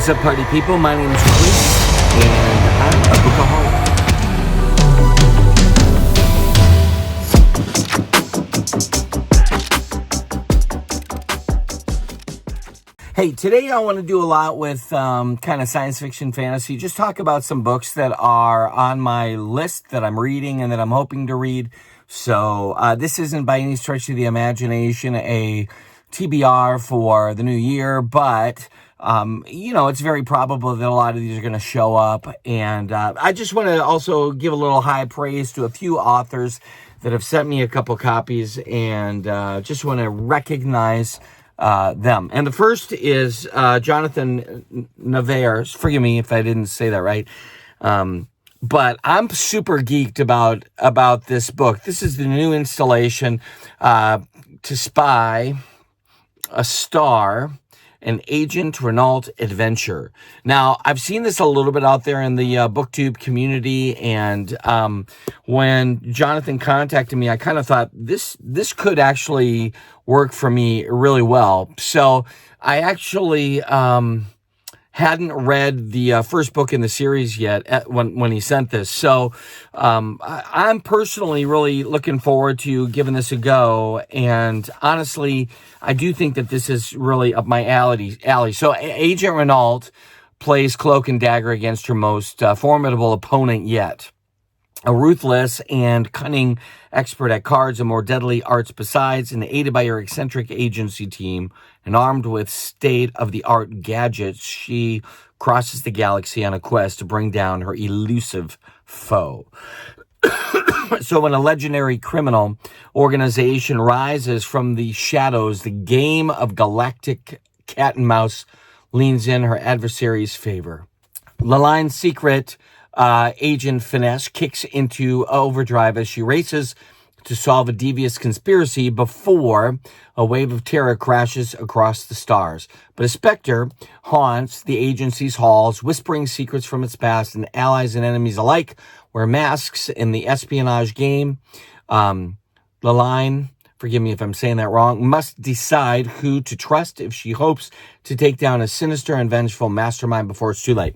What's up, party people? My name is Chris, and I'm a bookaholic. Hey, today I want to do a lot with kind of science fiction fantasy. Just talk about some books that are on my list that I'm reading and that I'm hoping to read. So this isn't by any stretch of the imagination a TBR for the new year, but it's very probable that a lot of these are going to show up. And I just want to also give a little high praise to a few authors that have sent me a couple copies, and just want to recognize them. And the first is Jonathan Navarre. Forgive me if I didn't say that right. But I'm super geeked about this book. This is the new installation, To Spy a Star, an Agent Renault adventure. Now, I've seen this a little bit out there in the BookTube community, and when Jonathan contacted me, I kind of thought this could actually work for me really well. So I actually hadn't read the first book in the series yet when he sent this. So I'm personally really looking forward to giving this a go. And honestly, I do think that this is really up my alley. So Agent Renault plays cloak and dagger against her most formidable opponent yet. A ruthless and cunning expert at cards and more deadly arts besides, and aided by her eccentric agency team and armed with state-of-the-art gadgets, she crosses the galaxy on a quest to bring down her elusive foe. So when a legendary criminal organization rises from the shadows, the game of galactic cat and mouse leans in her adversary's favor. Laline's secret agent Finesse kicks into overdrive as she races to solve a devious conspiracy before a wave of terror crashes across the stars. But a specter haunts the agency's halls, whispering secrets from its past, and allies and enemies alike wear masks in the espionage game. Laline, forgive me if I'm saying that wrong, must decide who to trust if she hopes to take down a sinister and vengeful mastermind before it's too late.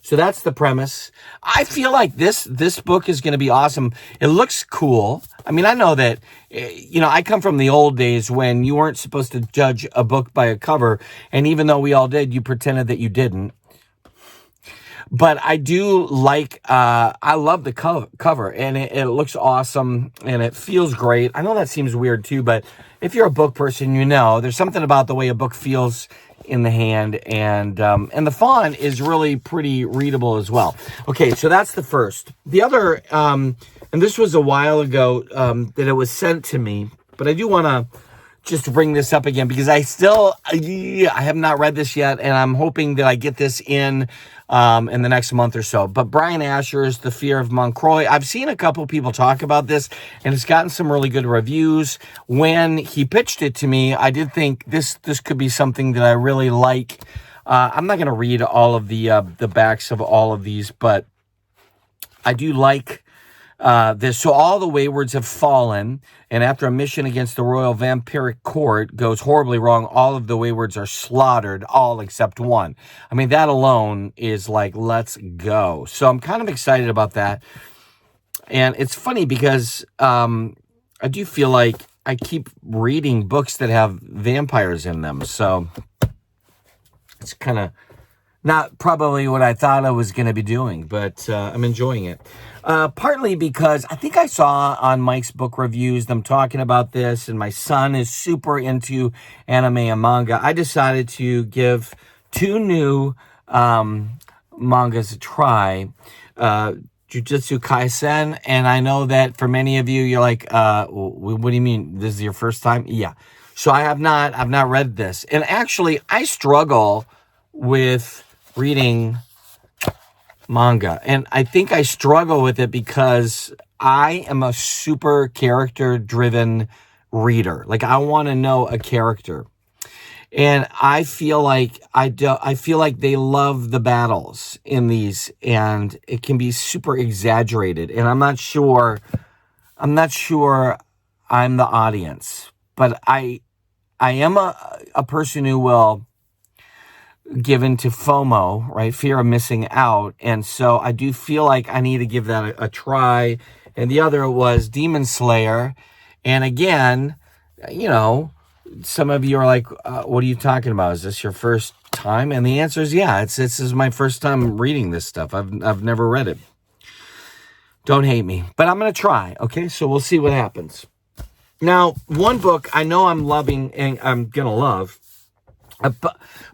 So that's the premise. I feel like this book is going to be awesome. It looks cool. I mean, I know that, I come from the old days when you weren't supposed to judge a book by a cover. And even though we all did, you pretended that you didn't. But I do like, I love the cover, and it looks awesome, and it feels great. I know that seems weird too, but if you're a book person, there's something about the way a book feels in the hand, and the font is really pretty readable as well. Okay, so that's the first. The other, and this was a while ago that it was sent to me, but I do want to just bring this up again because I have not read this yet, and I'm hoping that I get this in the next month or so. But Brian Asher's The Fear of Moncro. I've seen a couple people talk about this, and it's gotten some really good reviews. When he pitched it to me, I did think this could be something that I really like. I'm not going to read all of the backs of all of these, but I do like this. So all the Waywards have fallen, and after a mission against the Royal Vampiric Court goes horribly wrong, all of the Waywards are slaughtered, all except one. I mean, that alone is like, let's go. So I'm kind of excited about that. And it's funny because I do feel like I keep reading books that have vampires in them. So it's kind of not probably what I thought I was going to be doing, but I'm enjoying it. Partly because I think I saw on Mike's book reviews them talking about this, and my son is super into anime and manga. I decided to give two new mangas a try. Jujutsu Kaisen, and I know that for many of you, you're like, what do you mean? This is your first time? Yeah. So I've not read this. And actually, I struggle with reading manga. And I think I struggle with it because I am a super character-driven reader. Like, I want to know a character. And I feel like they love the battles in these, and it can be super exaggerated. And I'm not sure I'm the audience, but I am a person who will given to FOMO, right? Fear of missing out. And so I do feel like I need to give that a try. And the other was Demon Slayer. And again, you know, some of you are like, what are you talking about? Is this your first time? And the answer is, yeah, this is my first time reading this stuff. I've never read it. Don't hate me, but I'm going to try. Okay. So we'll see what happens. Now, one book I know I'm loving and I'm going to love. I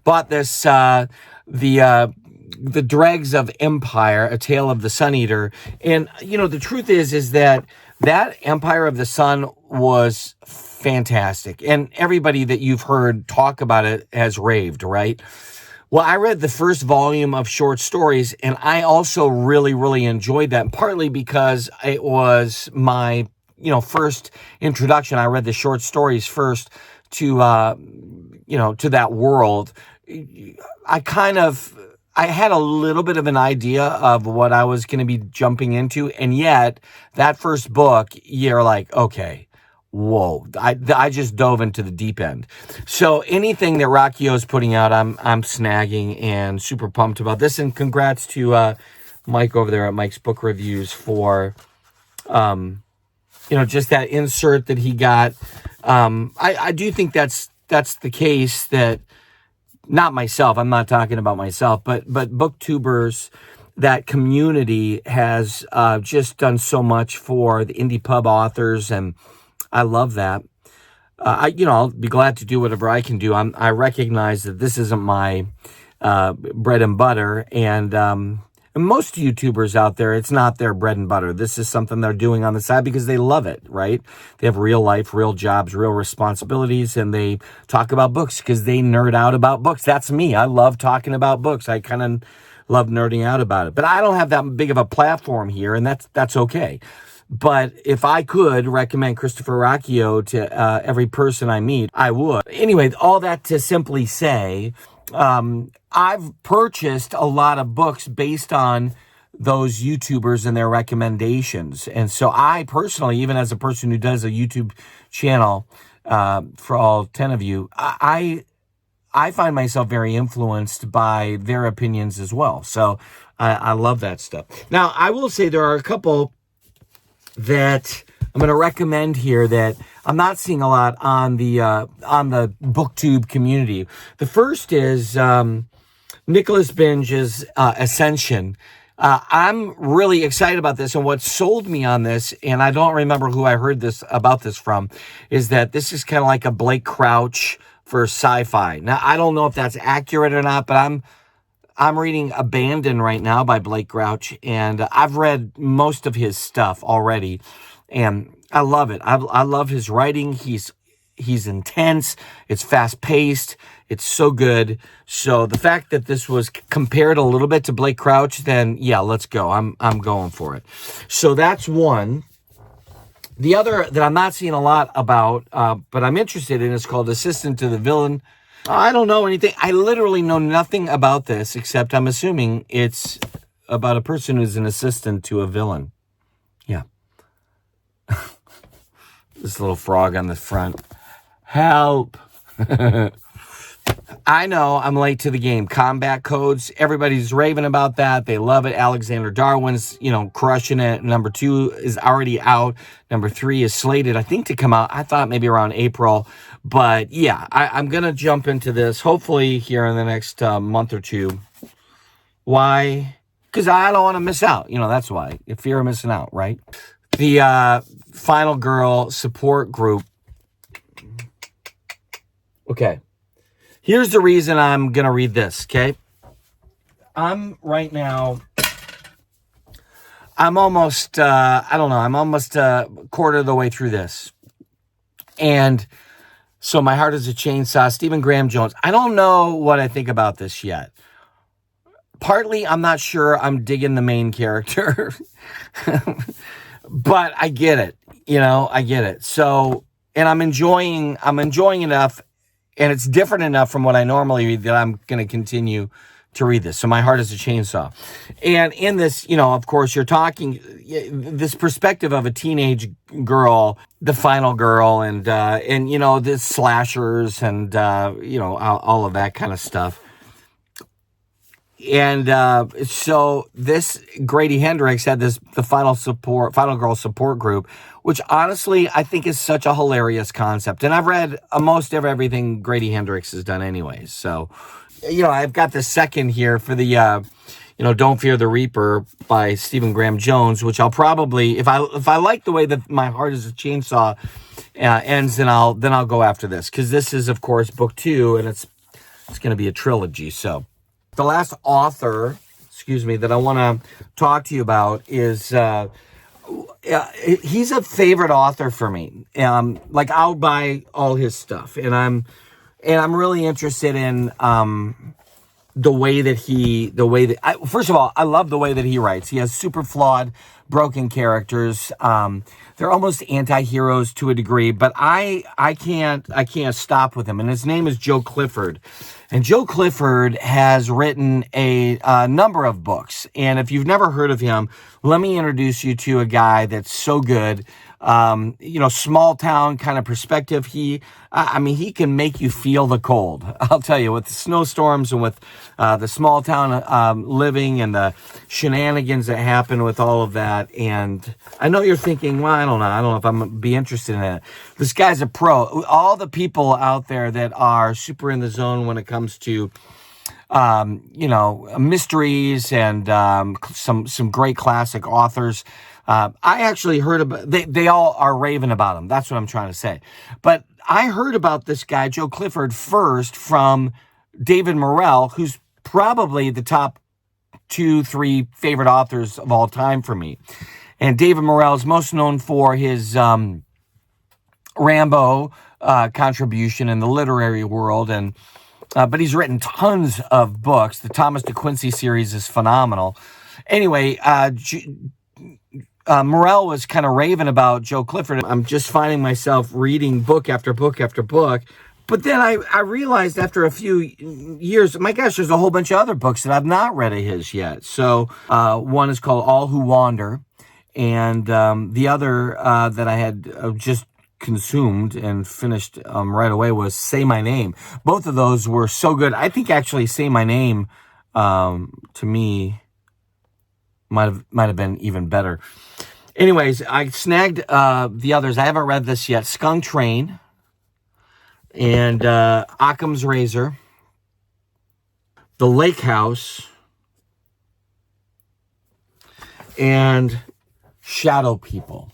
bought this, the Drgs of Empire, A Tale of the Sun Eater. And, you know, the truth is that Empire of the Sun was fantastic. And everybody that you've heard talk about it has raved, right? Well, I read the first volume of short stories, and I also really, really enjoyed that, partly because it was my, first introduction. I read the short stories first to, to that world. I had a little bit of an idea of what I was going to be jumping into, and yet that first book, you're like, okay, whoa, I just dove into the deep end. So anything that Rakio is putting out, I'm snagging and super pumped about this. And congrats to Mike over there at Mike's Book Reviews for, just that insert that he got. I do think that's the case that, not myself, I'm not talking about myself, but booktubers, that community has just done so much for the indie pub authors, and I love that. I'll be glad to do whatever I can do. I recognize that this isn't my bread and butter, and most YouTubers out there, it's not their bread and butter. This is something they're doing on the side because they love it, right? They have real life, real jobs, real responsibilities, and they talk about books because they nerd out about books. That's me. I love talking about books. I kind of love nerding out about it. But I don't have that big of a platform here, and that's okay. But if I could recommend Christopher Racchio to every person I meet, I would. Anyway, all that to simply say, I've purchased a lot of books based on those YouTubers and their recommendations. And so I personally, even as a person who does a YouTube channel, for all 10 of you, I find myself very influenced by their opinions as well. So I love that stuff. Now, I will say there are a couple that I'm going to recommend here that I'm not seeing a lot on the BookTube community. The first is Nicholas Binge's Ascension. I'm really excited about this, and what sold me on this, and I don't remember who I heard about this from, is that this is kind of like a Blake Crouch for sci-fi. Now, I don't know if that's accurate or not, but I'm reading Abandon right now by Blake Crouch, and I've read most of his stuff already, and I love it. I love his writing. He's intense. It's fast-paced. It's so good. So the fact that this was compared a little bit to Blake Crouch, then yeah, let's go. I'm going for it. So that's one. The other that I'm not seeing a lot about, but I'm interested in, is called Assistant to the Villain. I don't know anything. I literally know nothing about this, except I'm assuming it's about a person who's an assistant to a villain. Yeah. This little frog on the front. Help. I know I'm late to the game. Combat Codes. Everybody's raving about that. They love it. Alexander Darwin's, crushing it. Number 2 is already out. Number 3 is slated, I think, to come out. I thought maybe around April. But yeah, I'm going to jump into this hopefully here in the next month or two. Why? Because I don't want to miss out. That's why. Fear of missing out, right? The Final Girl support group. Okay. Here's the reason I'm going to read this, okay? I'm almost a quarter of the way through this. And so My Heart is a Chainsaw, Stephen Graham Jones. I don't know what I think about this yet. Partly, I'm not sure I'm digging the main character. But I get it. I get it. So, and I'm enjoying enough, and it's different enough from what I normally read that I'm going to continue to read this. So My Heart is a Chainsaw. And in this, of course, you're talking this perspective of a teenage girl, the final girl, and the slashers and, all of that kind of stuff. So this Grady Hendrix had the final girl support group, which honestly I think is such a hilarious concept. And I've read most of everything Grady Hendrix has done anyways. So, I've got the second here for the, Don't Fear the Reaper by Stephen Graham Jones, which I'll probably, if I like the way that My Heart is a Chainsaw ends, then I'll go after this, because this is, of course, book 2, and it's going to be a trilogy. So the last author, that I want to talk to you about is, he's a favorite author for me. I'll buy all his stuff, and I'm really interested in, first of all, I love the way that he writes. He has super flawed, broken characters. They're almost anti-heroes to a degree, but I can't stop with him. And his name is Joe Clifford. And Joe Clifford has written a number of books. And if you've never heard of him, let me introduce you to a guy that's so good. Small town kind of perspective. He can make you feel the cold. I'll tell you, with the snowstorms and with the small town living and the shenanigans that happen with all of that. And I know you're thinking, well, I don't know if I'm going to be interested in it. This guy's a pro. All the people out there that are super in the zone when it comes to mysteries and some great classic authors. I actually heard about, they all are raving about him. That's what I'm trying to say. But I heard about this guy, Joe Clifford, first from David Morrell, who's probably the top 2-3 favorite authors of all time for me. And David Morrell is most known for his Rambo contribution in the literary world, but he's written tons of books. The Thomas de Quincey series is phenomenal. Anyway, Morrell was kind of raving about Joe Clifford. I'm just finding myself reading book after book after book. But then I realized after a few years, my gosh, there's a whole bunch of other books that I've not read of his yet. So one is called All Who Wander. And the other that I had just consumed and finished right away was Say My Name. Both of those were so good. I think actually Say My Name, to me, might have been even better. Anyways, I snagged the others. I haven't read this yet. Skunk Train and Occam's Razor, The Lake House, and Shadow People.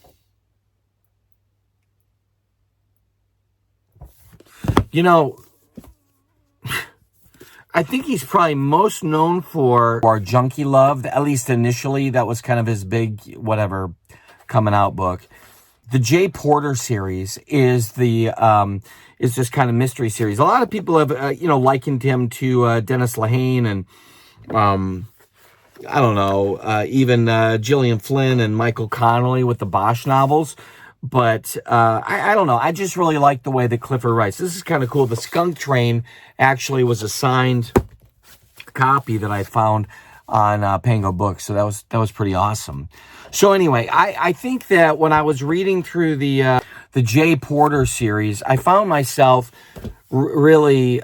I think he's probably most known for Junkie Love, at least initially. That was kind of his big, coming out book. The J. Porter series is is this kind of mystery series. A lot of people have, likened him to Dennis Lehane and, even Gillian Flynn and Michael Connelly with the Bosch novels. But I don't know. I just really like the way that Clifford writes. This is kind of cool. The Skunk Train actually was a signed copy that I found on Pango Books. So that was pretty awesome. So anyway, I think that when I was reading through the J. Porter series, I found myself really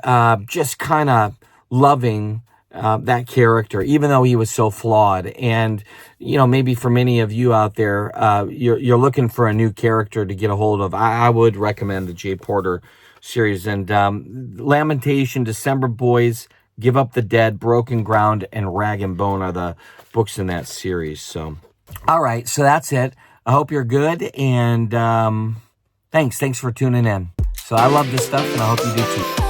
just kind of loving that character, even though he was so flawed. And, maybe for many of you out there, you're looking for a new character to get a hold of. I would recommend the J. Porter series. And Lamentation, December Boys, Give Up the Dead, Broken Ground, and Rag and Bone are the books in that series. So, all right, so that's it. I hope you're good, and thanks for tuning in. So I love this stuff, and I hope you do too.